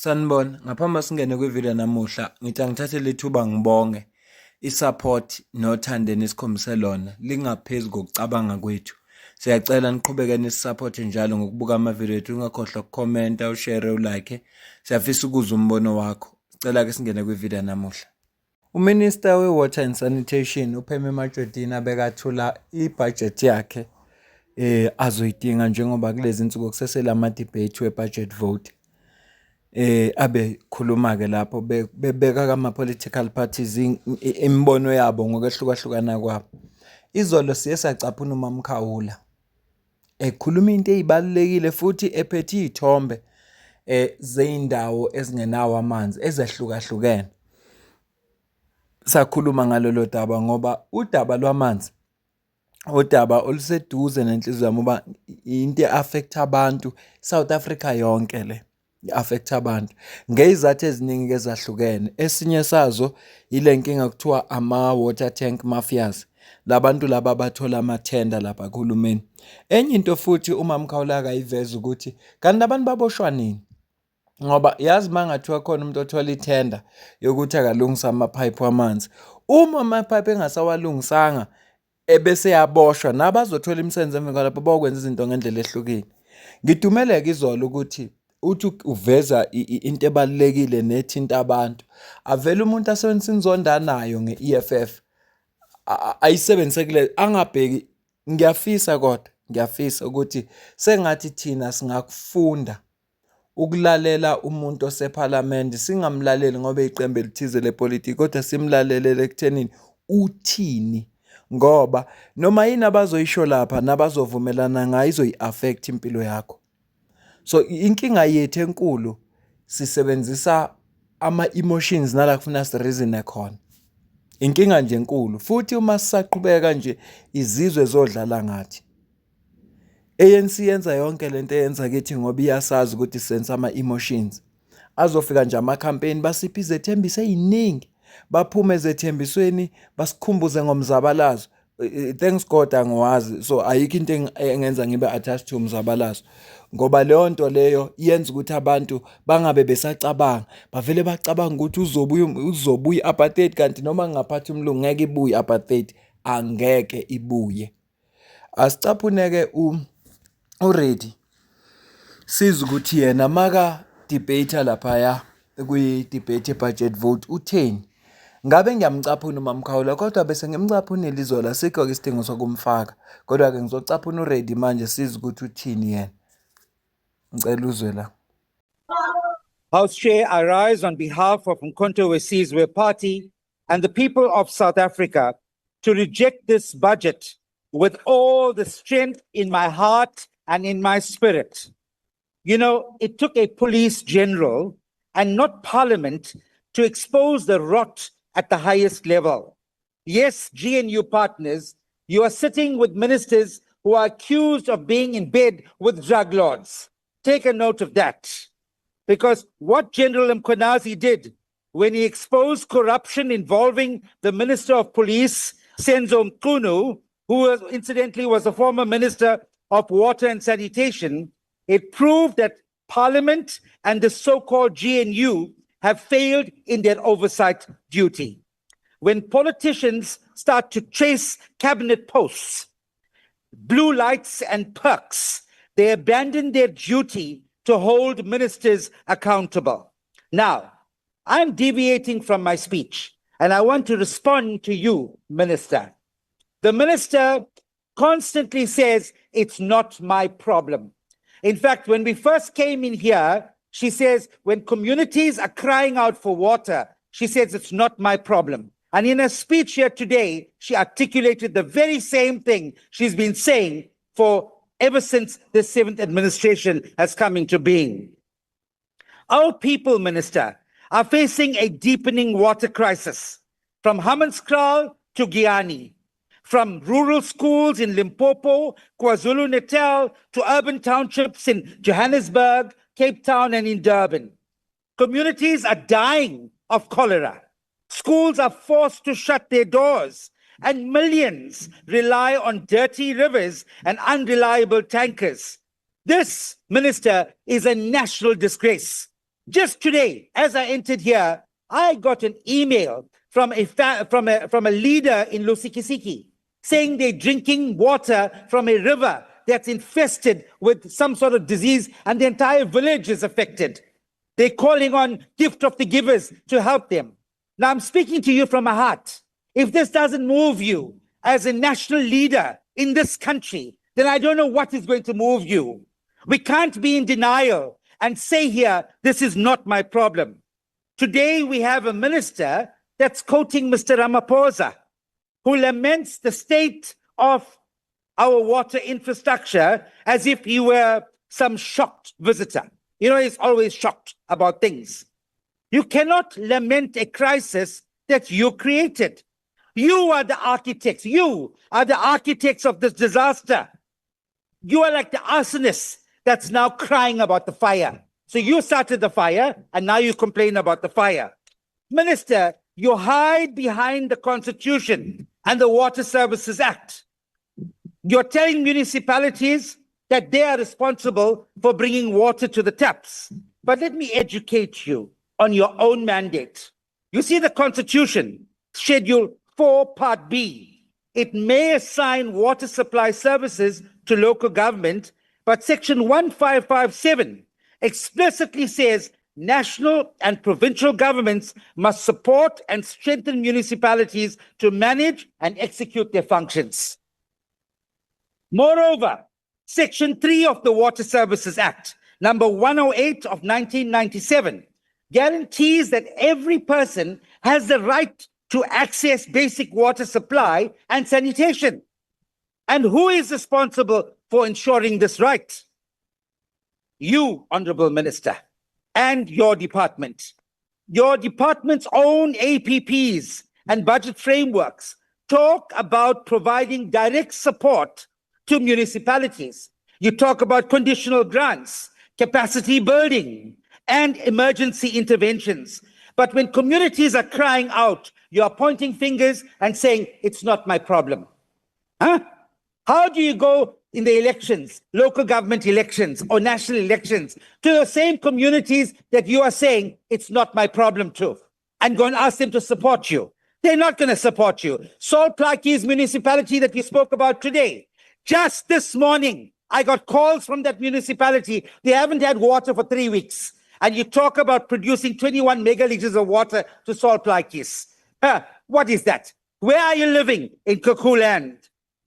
Sanibona, ngaphambi singene kwivideo namuhla, ngithi angithathe lethuba ngibonge i-support nothando enikhombise lona lingaphezu kokucabanga kwethu. Siyacela niqhubeke nisisupport njalo ngokubuka amavideo ethu, ungakhohlwa ukukhomenta, ushare, ulike. Siyafisa ukuzwa umbono wakho. Sicela ke singene kwivideo namuhla. Uminister we-Water and Sanitation uPheme Machedini abekathula ibudget yakhe azoyidinga njengoba kulezi insuku kusesela ama-debate we-budget vote. Abe khuluma ke lapho bebeka kama-political parties imibono yabo ngokwehlukahlukana kwabo. Izolo siye sacaphuna uMamkhawula ekhuluma into ezibalekile futhi ephethe izithombe zeindawo ezingenawo amanzi ezahlukahlukene. Sakhuluma ngalolo daba ngoba udaba lwamanzi udaba oluseduze nenhliziyo yami ngoba into affect abantu South Africa yonke le affect abantu ngezizathu eziningi ezahlukene. Esinye sazo ile nkinga kuthiwa ama-water tank mafias, labantu laba bathola amathenda lapha kuhulumeni. Enye into futhi uMamkhawula akayiveza ukuthi kanti abantu baboshwa nini, ngoba yazi mangathiwa khona umuntu othola ithenda yokuthi akalungisa amaphayiphi wamanzi, uma amaphayiphi engasawalungisanga ebese yaboshwa nabazothola imisebenzi emva kwalapho bayokwenza izinto ngendlela ehlukile. Ngidumeleke izolo ukuthi uthi uveza into ebalekile nethinta abantu, avela umuntu asebenzisa inzonda nayo nge-EFF ayisebenzise kule angabheki. Ngiyafisa ukuthi sengathi thina singakufunda ukulalela umuntu osephalamende, singamlaleli ngoba iqembu elithize lepolitiki kodwa simlalelele ekuthenini uthini, ngoba noma yini abazoyisho lapha nabazovumelana ngayo izoyi-affect impilo yakho. So inkinga yethu enkulu sisebenzisa ama-emotions nala kufuna sireason khona. Inkinga nje enkulu futhi uma sisaqhubeka nje izizwe zodlala ngathi. ANC yenza yonke lento eyenza kithi ngoba iyasazi ukuthi sense ama-emotions. Azofika nje ama-campaign basipha izethembiso eziningi, baphume ezethembisweni basikhumbuze ngomzabalazo. Thanks God angiwazi, so ayikho into engenza ngibe attached to umzabalazo, ngoba leyo nto leyo yenza ukuthi abantu bangabe besacabanga, bavele bacabanga ukuthi uzobuya i-apartheid, kanti noma ngaphathi umlungu ngeke ibuye i-apartheid, angeke ibuye. Asicaphuneke uReady siza ukuthi yena maka debate lapha kwi-debate budget vote utheni. Ngabe ngiyamcaphuna uMamkhawula kodwa bese ngimcaphunile izolo, asikho-ke isidingo sokumfaka, kodwa-ke ngizocaphuna uReady manje siza ukuthi uthini yena. Ngicela uzwe la. House Chair, I rise on behalf of Mkhonto Wesizwe Party and the people of South Africa to reject this budget with all the strength in my heart and in my spirit. You know, it took a police general and not parliament to expose the rot at the highest level. Yes, GNU partners, you are sitting with ministers who are accused of being in bed with drug lords. Take a note of that. Because what General Mkhwanazi did when he exposed corruption involving the Minister of Police, Senzo Mchunu, who incidentally was a former Minister of Water and Sanitation, it proved that Parliament and the so-called GNU have failed in their oversight duty. When politicians start to trace cabinet posts, blue lights and perks, they abandon their duty to hold ministers accountable. Now, I'm deviating from my speech, and I want to respond to you, Minister. The minister constantly says, it's not my problem. In fact, when we first came in here, she says, when communities are crying out for water, she says, it's not my problem. And in her speech here today, she articulated the very same thing she's been saying for ever since the 7th administration has come into being. Our people, Minister, are facing a deepening water crisis from Hammanskraal to Giyani, from rural schools in Limpopo, KwaZulu-Natal, to urban townships in Johannesburg, Cape Town, and in Durban. Communities are dying of cholera. Schools are forced to shut their doors, and millions rely on dirty rivers and unreliable tankers. This, Minister, is a national disgrace. Just today, as I entered here, I got an email from a leader in Lusikisiki saying they're drinking water from a river that's infested with some sort of disease and the entire village is affected. They're calling on gift of the givers to help them. Now I'm speaking to you from my heart. If this doesn't move you as a national leader in this country, then I don't know what is going to move you. We can't be in denial and say here, this is not my problem. Today we have a minister that's quoting Mr. Ramaphosa, who laments the state of our water infrastructure as if he were some shocked visitor. You know, he's always shocked about things. You cannot lament a crisis that you created. You are the architects. You are the architects of this disaster. You are like the arsonist that's now crying about the fire. So you started the fire and now you complain about the fire. Minister, you hide behind the Constitution and the Water Services Act. You're telling municipalities that they are responsible for bringing water to the taps. But let me educate you on your own mandate. You see the Constitution, Schedule 4, Part B. It may assign water supply services to local government, but Section 1557 explicitly says national and provincial governments must support and strengthen municipalities to manage and execute their functions. Moreover, Section 3 of the Water Services Act, number 108 of 1997, guarantees that every person has the right to access basic water supply and sanitation. And who is responsible for ensuring this right? You, Honorable Minister, and your department. Your department's own APPs and budget frameworks talk about providing direct support to municipalities. You talk about conditional grants, capacity building, and emergency interventions. But when communities are crying out, you are pointing fingers and saying, it's not my problem. Huh? How do you go in the elections, local government elections or national elections, to the same communities that you are saying, it's not my problem to, and go and ask them to support you? They're not going to support you. Salt Plaquis municipality that we spoke about today, just this morning, I got calls from that municipality. They haven't had water for 3 weeks. And you talk about producing 21 megaliters of water to Salt Plaquis. What is that? Where are you living? In cuckoo land.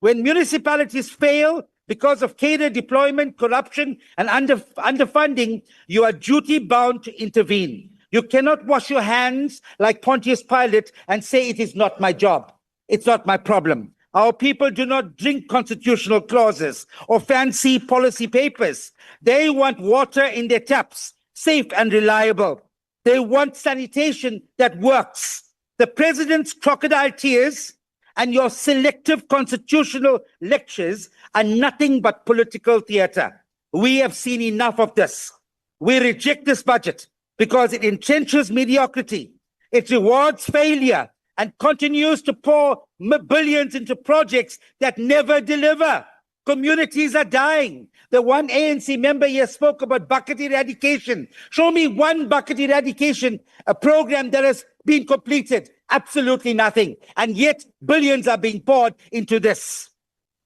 When municipalities fail because of cadre deployment, corruption, and underfunding, you are duty-bound to intervene. You cannot wash your hands like Pontius Pilate and say it is not my job. It's not my problem. Our people do not drink constitutional clauses or fancy policy papers. They want water in their taps, safe and reliable. They want sanitation that works. The president's crocodile tears and your selective constitutional lectures are nothing but political theater. We have seen enough of this. We reject this budget because it entrenches mediocrity. It rewards failure and continues to pour billions into projects that never deliver. Communities are dying. The one ANC member here spoke about bucket eradication. Show me one bucket eradication, a program that has been completed. Absolutely nothing. And yet billions are being poured into this.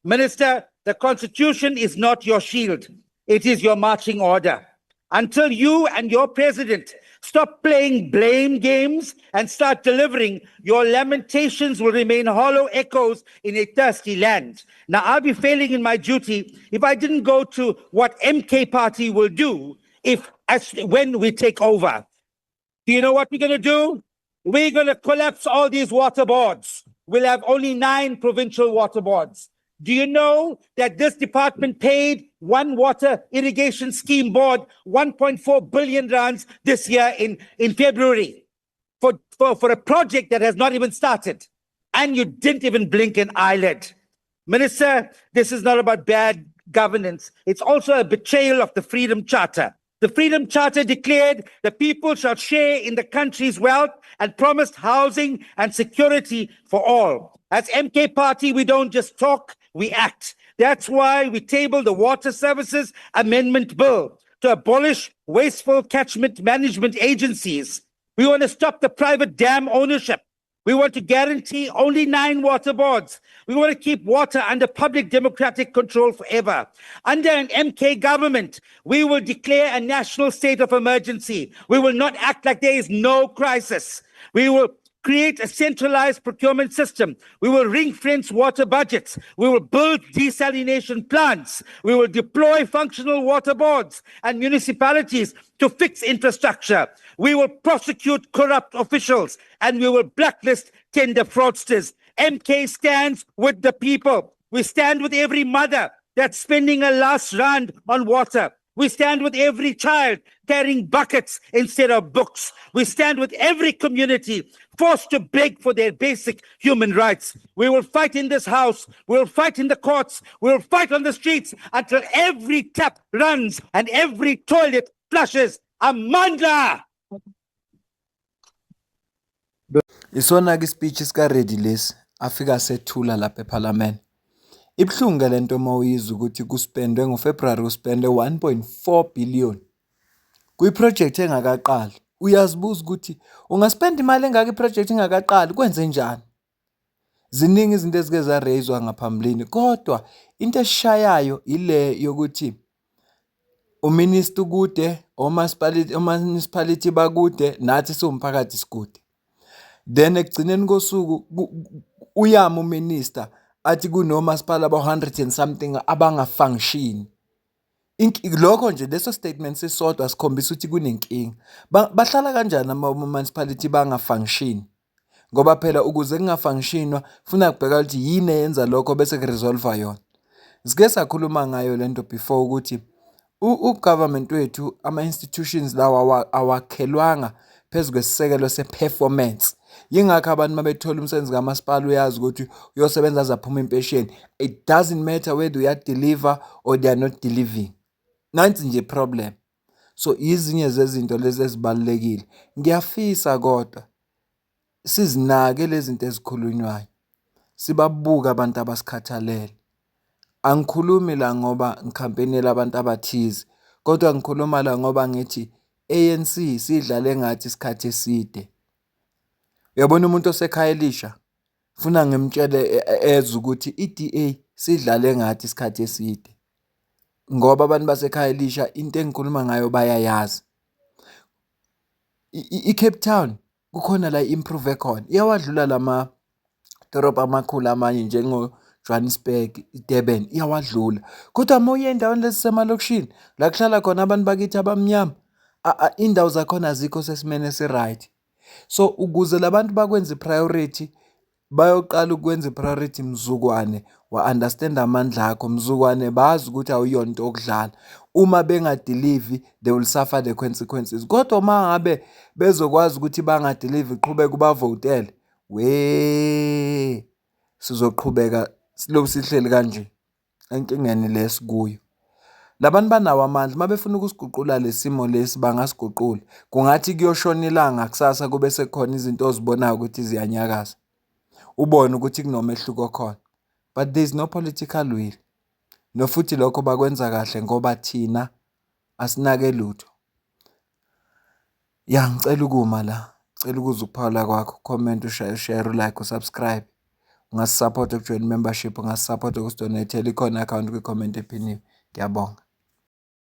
Minister, the Constitution is not your shield. It is your marching order. Until you and your president stop playing blame games and start delivering, your lamentations will remain hollow echoes in a thirsty land. Now, I'll be failing in my duty if I didn't go to what MK Party will do when we take over. Do you know what we're going to do? We're going to collapse all these water boards. We'll have only 9 provincial water boards. Do you know that this department paid one water irrigation scheme board 1.4 billion rands this year in February for a project that has not even started? And you didn't even blink an eyelid. Minister, this is not about bad governance. It's also a betrayal of the Freedom Charter. The Freedom Charter declared the people shall share in the country's wealth and promised housing and security for all. As MK Party, we don't just talk, we act. That's why we tabled the Water Services Amendment Bill to abolish wasteful catchment management agencies. We want to stop the private dam ownership. We want to guarantee only 9 water boards. We want to keep water under public democratic control forever. Under an MK government, we will declare a national state of emergency. We will not act like there is no crisis. We will create a centralized procurement system. We will ring-fence water budgets. We will build desalination plants. We will deploy functional water boards and municipalities to fix infrastructure. We will prosecute corrupt officials and we will blacklist tender fraudsters. MK stands with the people. We stand with every mother that's spending a last rand on water. We stand with every child carrying buckets instead of books. We stand with every community forced to beg for their basic human rights. We will fight in this house. We will fight in the courts. We will fight on the streets until every tap runs and every toilet flushes. Amandla! Isona ke speech sika ready lesi afika sethula lapha eParliament. Ibhlungu lento mawuyizwa ukuthi kuspendwe ngoFebruary kuspendwe 1.4 billion. Kuyiproject engakaqali. Uyazibuza ukuthi ungaspenda imali engaka iproject ingakaqali kwenze njani? Ziningi izinto ezike zarayizwa ngaphambilini kodwa into eshayayo ile yokuthi uminister kude, omunicipality bakude, nathi siwumphakathi sikude. Then ekugcineni kosuku uyama uminister athi kunomasipala aba-100 and something abangafunction. Lokho nje leso statement sisodwa sikhombisa ukuthi kunenkinga. Bahlala kanjani ama-municipality bangafunction? Ngoba phela ukuze kungafunctionwa funa kubheka ukuthi yini eyenza lokho bese kuresolve yona. Sike sakhuluma ngayo lento before ukuthi ugovernment wethu ama-institutions lawa awakhelwanga phezu kwesisekelo se-performance. Yingakho abantu mabethola umsebenzi kamasipala uyazi ukuthi uyosebenza aze aphume impesheni. It doesn't matter whether uyadeliver or they are not delivering. Nansi nje problem. So izinye zezinto lezi ezibalulekile. Ngiyafisa kodwa sizinake lezi zinto ezikhulunywayo. Sibabuka abantu abasikhathalele. Angikhulumi la ngoba ngikhampenela abantu abathize, kodwa ngikhuluma la ngoba ngithi ANC sidlale ngathi isikhathi eside. Uyabona umuntu osekhaya elisha funa ngimtshele ezwe ukuthi iDA sidlale ngathi isikhathi eside. Ngoba abantu basekhaya elisha into engikhuluma ngayo bayayazi. iCape Town kukhona la improve khona. Iyawadlula lama dorobha amakhulu amanye njengo Johannesburg, Durban iyawadlula. Kodwa mawuye endaweni lezi semalokishini la kuhlala khona abantu bakithi abamnyama, indawo zakhona azikho sesimene esiright. So ukuze labantu bakwenza ipriority bayoqala ukwenza ipriority mzukwane wa-understand amandla akho mzukwane bazi ukuthi awuyona into okudlala. Uma bengadeliver they will suffer the consequences. Kodwa uma ngabe bezokwazi ukuthi bangadeliver qhubeka ubavotele sizoqhubeka silobu sihleli kanje enkingeni lesikuyo. Labantu banawo amandla mabefuna ukusiguqula lesimo lesi bangasiguqula. Kungathi kuyoshona ilanga kusasa kube sekukhona izinto ozibonayo ukuthi ziyanyakaza. Ubone ukuthi kunomehluko khona. But there is no political will. No futhi lokho bakwenza kahle ngoba thina asinake lutho. Ya ngicela ukuma la. Ngicela ukuza ukuphawula kwakho, comment, share, like, subscribe. Ungasisupport ukujoin membership, ungasisupport ukusdonate ikhona account kwi-comment ephiniwe. Ngiyabonga.